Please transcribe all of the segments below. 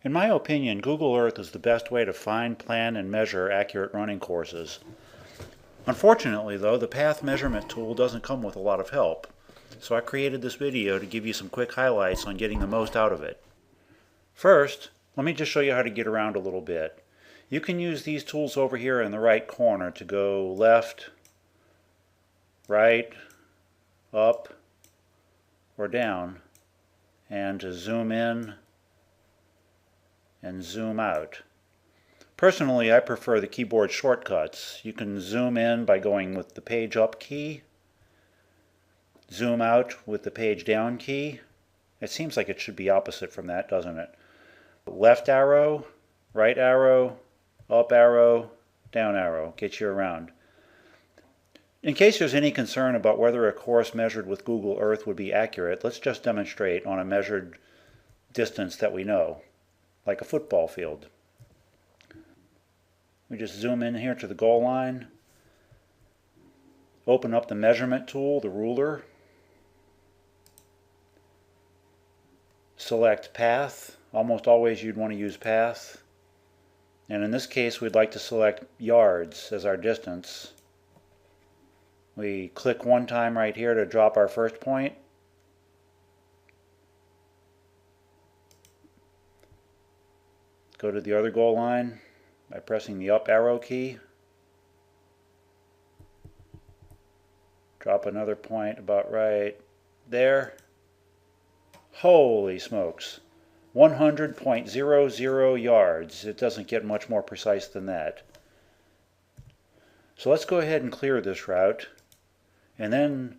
In my opinion, Google Earth is the best way to find, plan, and measure accurate running courses. Unfortunately, though, the path measurement tool doesn't come with a lot of help, so I created this video to give you some quick highlights on getting the most out of it. First, let me just show you how to get around a little bit. You can use these tools over here in the right corner to go left, right, up, or down, and to zoom in and zoom out. Personally, I prefer the keyboard shortcuts. You can zoom in by going with the page up key, zoom out with the page down key. It seems like it should be opposite from that, doesn't it? Left arrow, right arrow, up arrow, down arrow, get you around. In case there's any concern about whether a course measured with Google Earth would be accurate, let's just demonstrate on a measured distance that we know, like a football field. We just zoom in here to the goal line, open up the measurement tool, the ruler, select path. Almost always you'd want to use path. And in this case we'd like to select yards as our distance. We click one time right here to drop our first point. Go to the other goal line by pressing the up arrow key. Drop another point about right there. Holy smokes! 100.00 yards. It doesn't get much more precise than that. So let's go ahead and clear this route, and then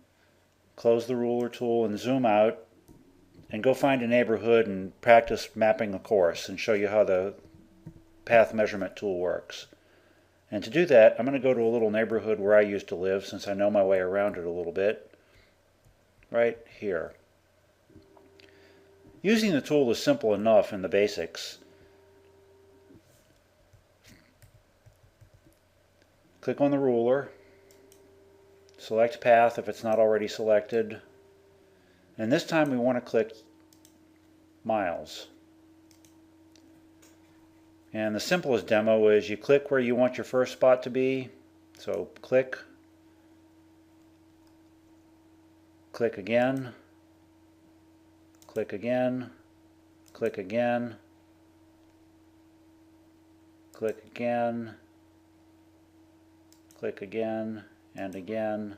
close the ruler tool and zoom out and go find a neighborhood and practice mapping a course and show you how the path measurement tool works. And to do that, I'm going to go to a little neighborhood where I used to live, since I know my way around it a little bit, right here. Using the tool is simple enough in the basics. Click on the ruler, select path if it's not already selected, and this time we want to click miles. And the simplest demo is you click where you want your first spot to be, so click, click again, click again, click again, click again, click again, and again,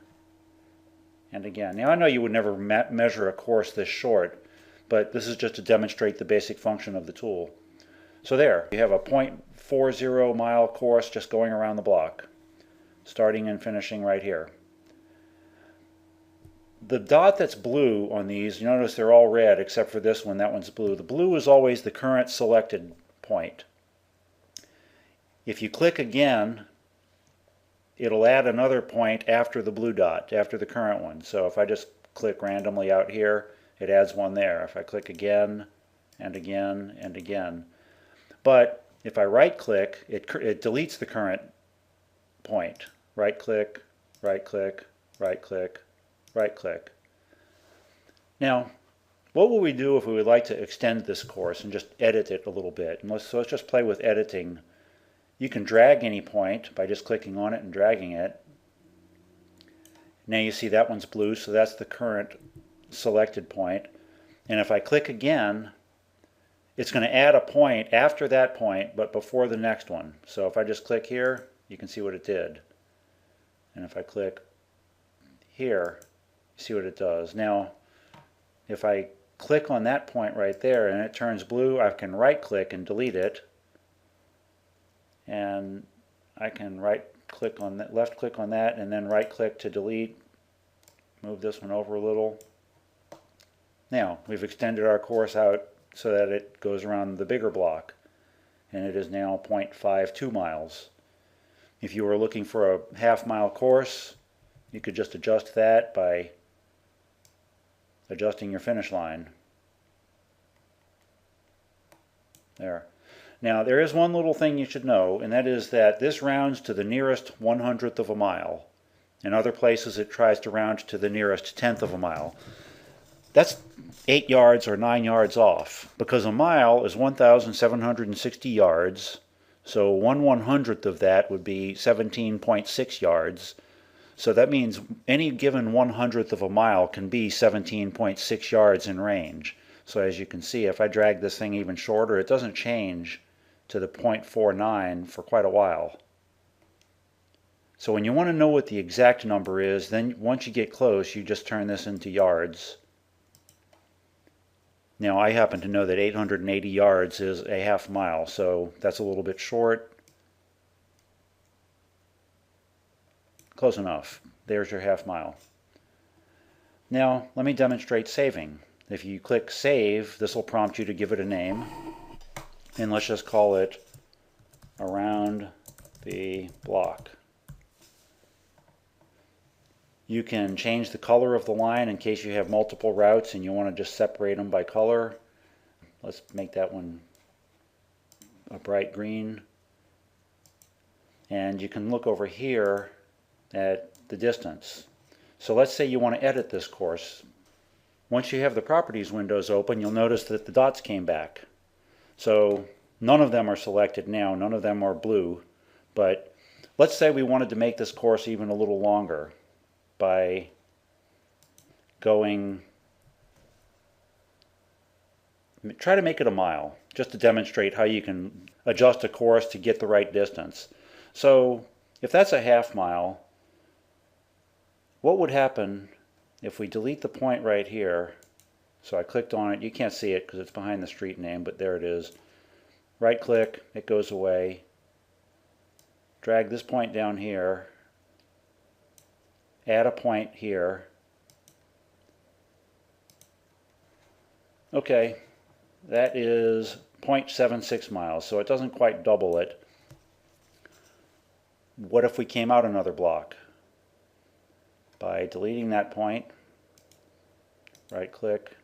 and again. Now I know you would never measure a course this short, but this is just to demonstrate the basic function of the tool. So there, you have a 0.40 mile course just going around the block, starting and finishing right here. The dot that's blue on these, you notice they're all red except for this one, that one's blue. The blue is always the current selected point. If you click again, it'll add another point after the blue dot, after the current one. So if I just click randomly out here, it adds one there. If I click again and again and again. But if I right click, it deletes the current point. Right click, right click, right click, right click. Now, what will we do if we would like to extend this course and just edit it a little bit? And let's just play with editing. You can drag any point by just clicking on it and dragging it. Now you see that one's blue, so that's the current selected point. And if I click again, it's going to add a point after that point, but before the next one. So if I just click here, you can see what it did. And if I click here, you see what it does. Now, if I click on that point right there and it turns blue, I can right click and delete it. And I can right click on that, left click on that, and then right click to delete. Move this one over a little. Now, we've extended our course out so that it goes around the bigger block, and it is now 0.52 miles. If you were looking for a half-mile course, you could just adjust that by adjusting your finish line. There. Now there is one little thing you should know, and that is that this rounds to the nearest 1/100th of a mile. In other places it tries to round to the nearest 1/10 of a mile. That's 8 yards or 9 yards off, because a mile is 1,760 yards, so 1/100th of that would be 17.6 yards. So that means any given 1/100th of a mile can be 17.6 yards in range. So as you can see, if I drag this thing even shorter, it doesn't change to the 0.49 for quite a while. So when you want to know what the exact number is, then once you get close, you just turn this into yards. Now I happen to know that 880 yards is a half mile, so that's a little bit short. Close enough. There's your half mile. Now let me demonstrate saving. If you click Save, this will prompt you to give it a name. And let's just call it Around the Block. You can change the color of the line in case you have multiple routes and you want to just separate them by color. Let's make that one a bright green. And you can look over here at the distance. So let's say you want to edit this course. Once you have the properties windows open, you'll notice that the dots came back. So none of them are selected now, none of them are blue, but let's say we wanted to make this course even a little longer by going, try to make it a mile, just to demonstrate how you can adjust a course to get the right distance. So if that's a half mile, what would happen if we delete the point right here? So I clicked on it. You can't see it because it's behind the street name, but there it is. Right click, it goes away. Drag this point down here. Add a point here. Okay, that is 0.76 miles, so it doesn't quite double it. What if we came out another block? By deleting that point, right click,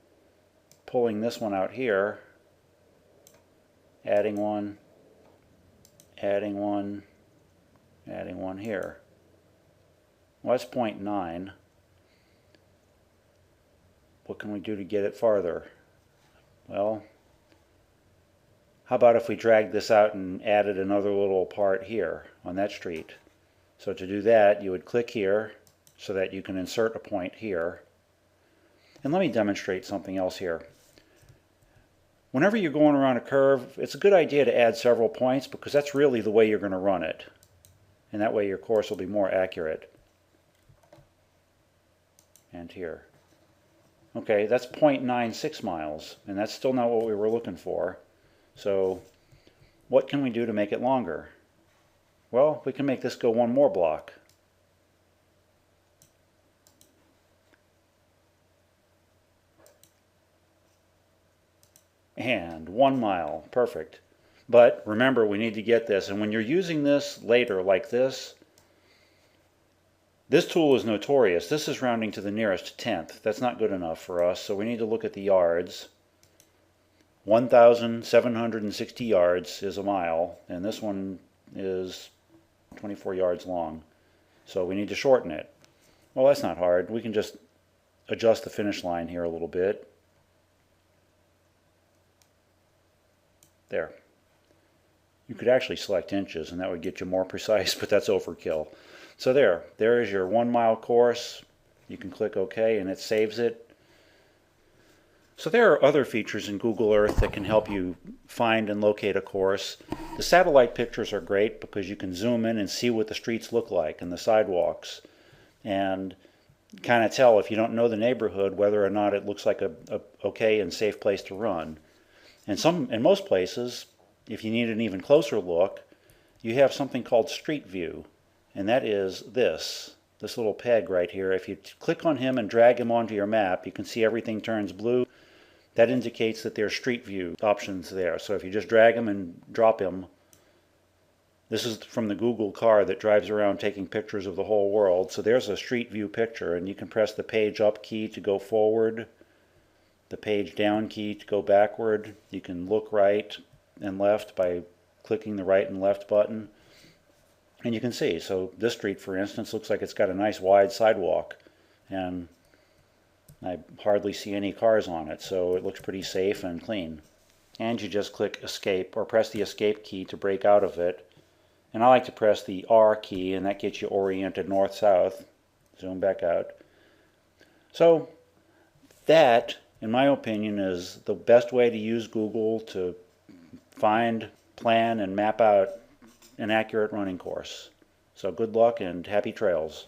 pulling this one out here, adding one, adding one, adding one here. Well, that's 0.9. What can we do to get it farther? Well, how about if we drag this out and added another little part here on that street? So to do that, you would click here so that you can insert a point here. And let me demonstrate something else here. Whenever you're going around a curve, it's a good idea to add several points because that's really the way you're going to run it. And that way your course will be more accurate. And here. Okay, that's 0.96 miles, and that's still not what we were looking for. So what can we do to make it longer? Well, we can make this go one more block. And 1 mile, perfect. But remember, we need to get this, and when you're using this later like this tool is notorious. This is rounding to the nearest tenth. That's not good enough for us, so we need to look at the yards. 1,760 yards is a mile, and this one is 24 yards long. So we need to shorten it. Well, that's not hard. We can just adjust the finish line here a little bit. There. You could actually select inches, and that would get you more precise, but that's overkill. So there is your 1 mile course. You can click OK and it saves it. So there are other features in Google Earth that can help you find and locate a course. The satellite pictures are great because you can zoom in and see what the streets look like and the sidewalks, and kind of tell, if you don't know the neighborhood, whether or not it looks like a okay and safe place to run. And in most places, if you need an even closer look, you have something called Street View. And that is this little peg right here. If you click on him and drag him onto your map, you can see everything turns blue. That indicates that there's Street View options there. So if you just drag him and drop him, this is from the Google car that drives around taking pictures of the whole world. So there's a Street View picture, and you can press the page up key to go forward, the page down key to go backward. You can look right and left by clicking the right and left button. And you can see, so this street, for instance, looks like it's got a nice wide sidewalk. And I hardly see any cars on it, so it looks pretty safe and clean. And you just click escape or press the escape key to break out of it. And I like to press the R key, and that gets you oriented north-south. Zoom back out. So that, in my opinion, is the best way to use Google to find, plan, and map out an accurate running course. So good luck and happy trails.